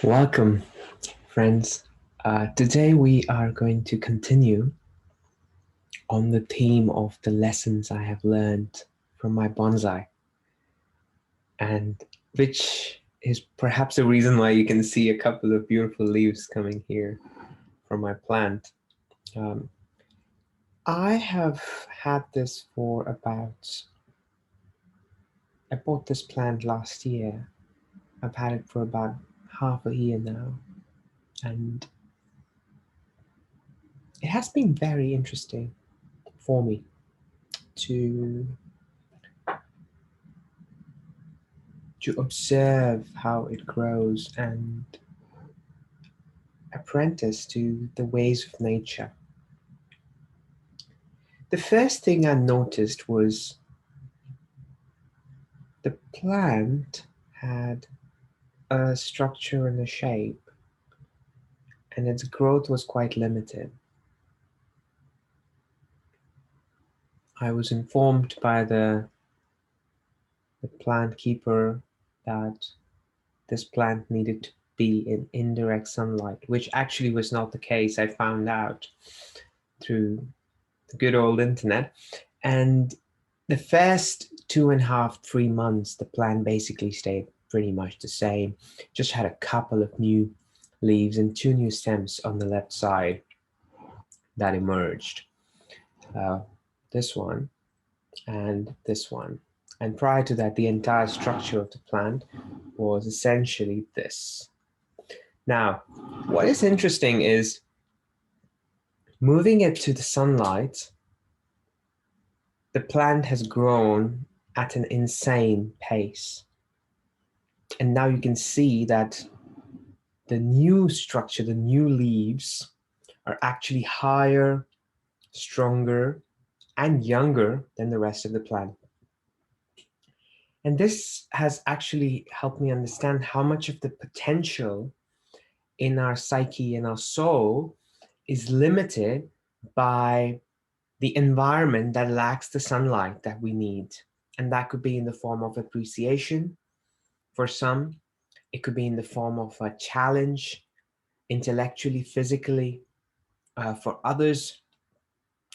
Welcome, friends. Today we are going to continue on the theme of the lessons I have learned from my bonsai, and which is perhaps a reason why you can see a couple of beautiful leaves coming here from my plant. Um, I have had this for I bought this plant last year. I've had it for about half a year now, and it has been very interesting for me to observe how it grows and apprentice to the ways of nature. The first thing I noticed was the plant had a structure and a shape, and its growth was quite limited. I was informed by the plant keeper that this plant needed to be in indirect sunlight, which actually was not the case. I found out through the good old internet. And the first 2.5, 3 months, the plant basically stayed pretty much the same. Just had a couple of new leaves and 2 new stems on the left side that emerged. This one and this one. And prior to that, the entire structure of the plant was essentially this. Now, what is interesting is moving it to the sunlight, the plant has grown at an insane pace. And now you can see that the new structure, the new leaves are actually higher, stronger, and younger than the rest of the plant. And this has actually helped me understand how much of the potential in our psyche and our soul is limited by the environment that lacks the sunlight that we need. And that could be in the form of appreciation for some. It could be in the form of a challenge, intellectually, physically. For others,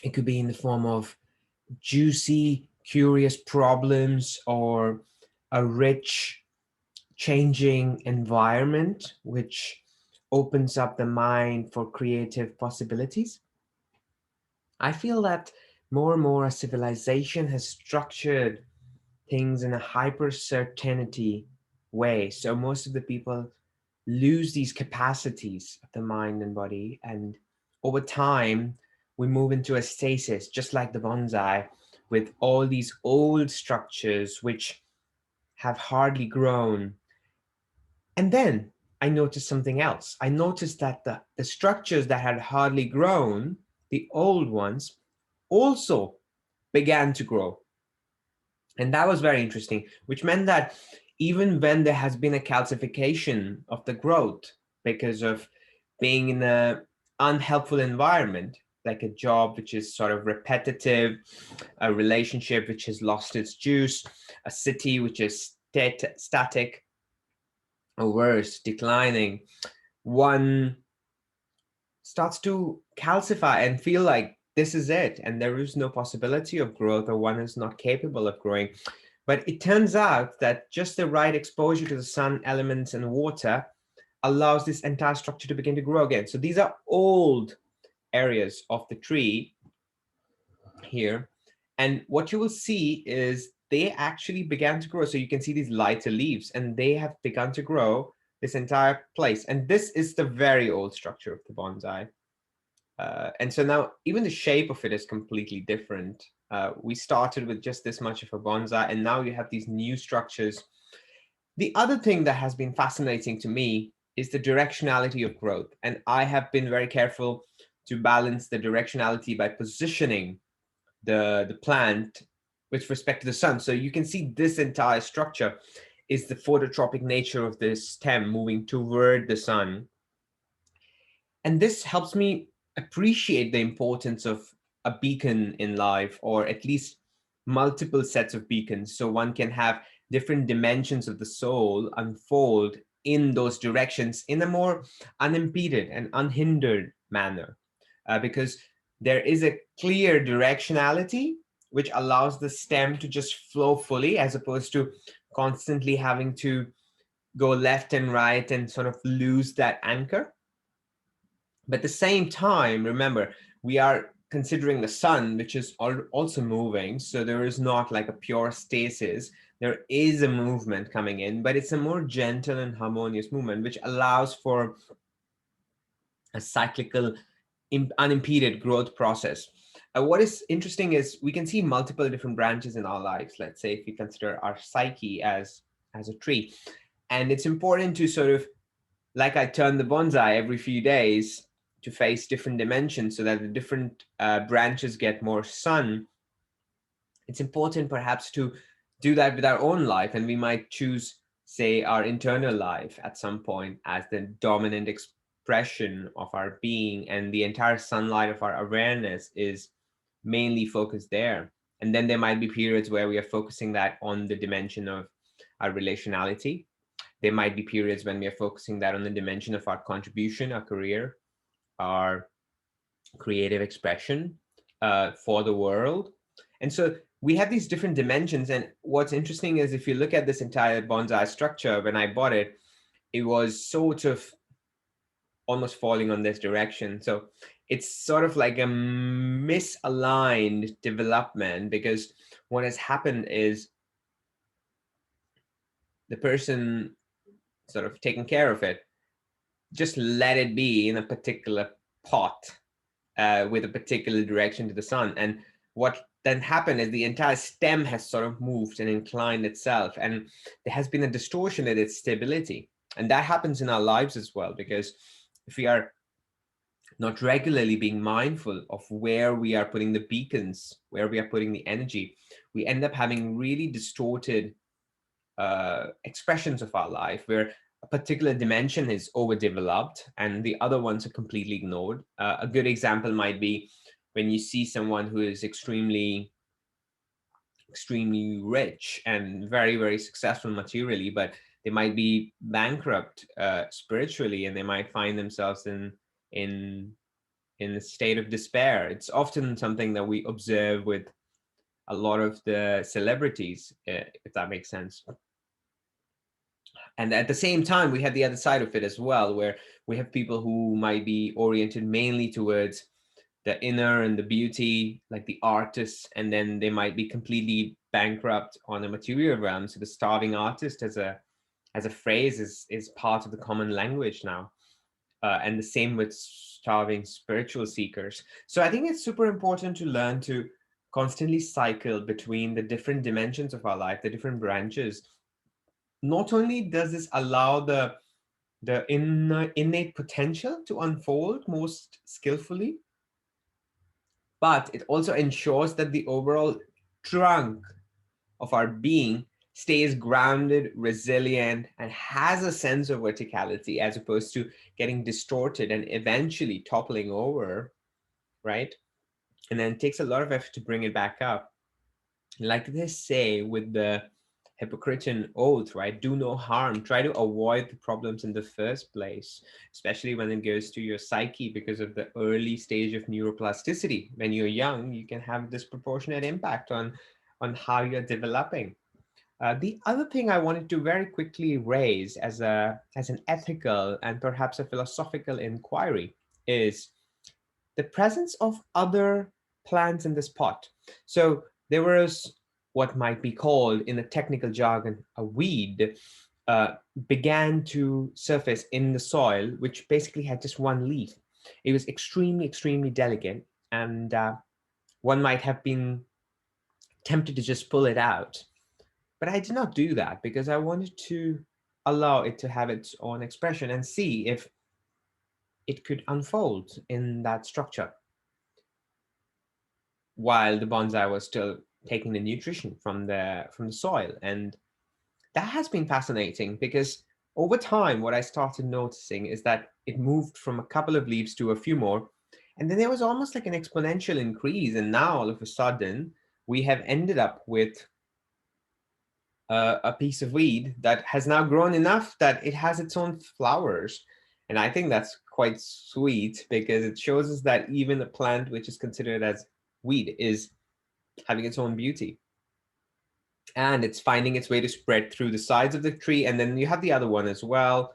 it could be in the form of juicy, curious problems or a rich, changing environment, which opens up the mind for creative possibilities. I feel that more and more our civilization has structured things in a hyper certainty way. So most of the people lose these capacities of the mind and body. And over time, we move into a stasis, just like the bonsai, with all these old structures which have hardly grown. And then I noticed something else. I noticed that the structures that had hardly grown, the old ones, also began to grow. And that was very interesting, which meant that even when there has been a calcification of the growth because of being in an unhelpful environment, like a job which is sort of repetitive, a relationship which has lost its juice, a city which is static, or worse, declining, one starts to calcify and feel like this is it, and there is no possibility of growth, or one is not capable of growing. But it turns out that just the right exposure to the sun, elements, and water allows this entire structure to begin to grow again. So these are old areas of the tree here. And what you will see is they actually began to grow. So you can see these lighter leaves, and they have begun to grow this entire place. And this is the very old structure of the bonsai. And so now even the shape of it is completely different. We started with just this much of a bonsai, and now you have these new structures. The other thing that has been fascinating to me is the directionality of growth. And I have been very careful to balance the directionality by positioning the plant with respect to the sun. So you can see this entire structure is the phototropic nature of this stem moving toward the sun. And this helps me appreciate the importance of a beacon in life, or at least multiple sets of beacons, so one can have different dimensions of the soul unfold in those directions in a more unimpeded and unhindered manner, because there is a clear directionality which allows the stem to just flow fully, as opposed to constantly having to go left and right and sort of lose that anchor. But at the same time, remember, we are considering the sun, which is also moving. So there is not like a pure stasis. There is a movement coming in, but it's a more gentle and harmonious movement, which allows for a cyclical, unimpeded growth process. What is interesting is we can see multiple different branches in our lives. Let's say if we consider our psyche as a tree, and it's important to sort of, like I turn the bonsai every few days to face different dimensions so that the different branches get more sun. It's important perhaps to do that with our own life, and we might choose, say, our internal life at some point as the dominant expression of our being, and the entire sunlight of our awareness is mainly focused there. And then there might be periods where we are focusing that on the dimension of our relationality. There might be periods when we are focusing that on the dimension of our contribution, our career, our creative expression for the world. And so we have these different dimensions. And what's interesting is if you look at this entire bonsai structure, when I bought it, it was sort of almost falling on this direction. So it's sort of like a misaligned development, because what has happened is the person sort of taking care of it just let it be in a particular pot with a particular direction to the sun. And what then happened is the entire stem has sort of moved and inclined itself, and there has been a distortion in its stability. And that happens in our lives as well, because if we are not regularly being mindful of where we are putting the beacons, where we are putting the energy, we end up having really distorted expressions of our life, where a particular dimension is overdeveloped and the other ones are completely ignored. A good example might be when you see someone who is extremely rich and very, very successful materially, but they might be bankrupt spiritually, and they might find themselves in in a state of despair. It's often something that we observe with a lot of the celebrities, if that makes sense. And at the same time, we have the other side of it as well, where we have people who might be oriented mainly towards the inner and the beauty, like the artists, and then they might be completely bankrupt on the material realm. So the starving artist as a phrase is part of the common language now. And the same with starving spiritual seekers. So I think it's super important to learn to constantly cycle between the different dimensions of our life, the different branches. Not only does this allow the innate potential to unfold most skillfully, but it also ensures that the overall trunk of our being stays grounded, resilient, and has a sense of verticality, as opposed to getting distorted and eventually toppling over, right? And then it takes a lot of effort to bring it back up. Like they say with the Hippocratic oath, right? Do no harm. Try to avoid the problems in the first place, especially when it goes to your psyche, because of the early stage of neuroplasticity. When you're young, you can have disproportionate impact on how you're developing. The other thing I wanted to very quickly raise as an ethical and perhaps a philosophical inquiry is the presence of other plants in this pot. So there was what might be called in the technical jargon a weed uh, began to surface in the soil, which basically had just one leaf. It was extremely delicate, and one might have been tempted to just pull it out. But I did not do that because I wanted to allow it to have its own expression and see if it could unfold in that structure while the bonsai was still taking the nutrition from the soil. And that has been fascinating, because over time what I started noticing is that it moved from a couple of leaves to a few more, and then there was almost like an exponential increase, and now all of a sudden we have ended up with a piece of weed that has now grown enough that it has its own flowers. And I think that's quite sweet because it shows us that even a plant which is considered as weed is having its own beauty. And it's finding its way to spread through the sides of the tree. And then you have the other one as well,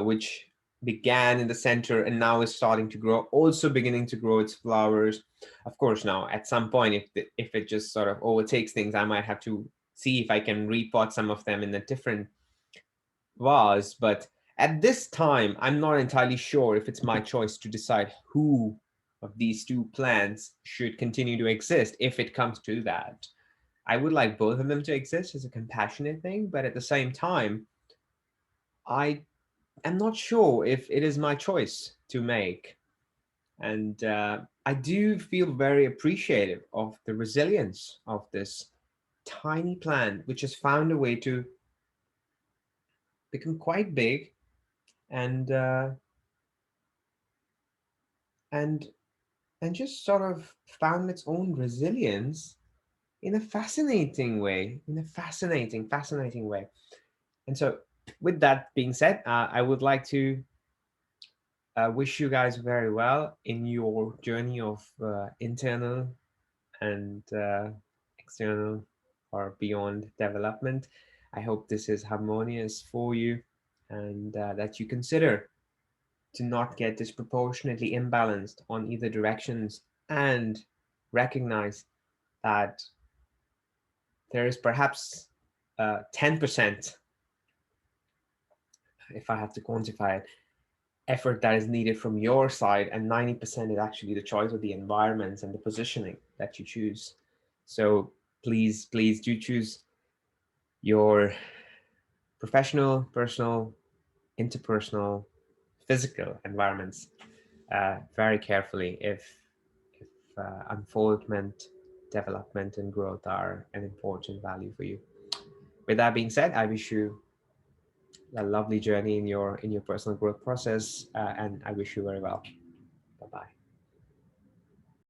which began in the center and now is starting to grow, also beginning to grow its flowers. Of course, now at some point, if it just sort of overtakes things, I might have to see if I can repot some of them in a different vase. But at this time, I'm not entirely sure if it's my choice to decide who of these two plants should continue to exist if it comes to that. I would like both of them to exist as a compassionate thing, but at the same time, I am not sure if it is my choice to make. And I do feel very appreciative of the resilience of this tiny plant, which has found a way to become quite big and and and just sort of found its own resilience in a fascinating way, in a fascinating way. And so, with that being said, I would like to wish you guys very well in your journey of internal and external or beyond development. I hope this is harmonious for you and that you consider to not get disproportionately imbalanced on either directions and recognize that there is perhaps 10%, if I have to quantify it, effort that is needed from your side, and 90% is actually the choice of the environments and the positioning that you choose. So please do choose your professional, personal, interpersonal, physical environments very carefully if unfoldment, development, and growth are an important value for you. With that being said, I wish you a lovely journey in your personal growth process, and I wish you very well.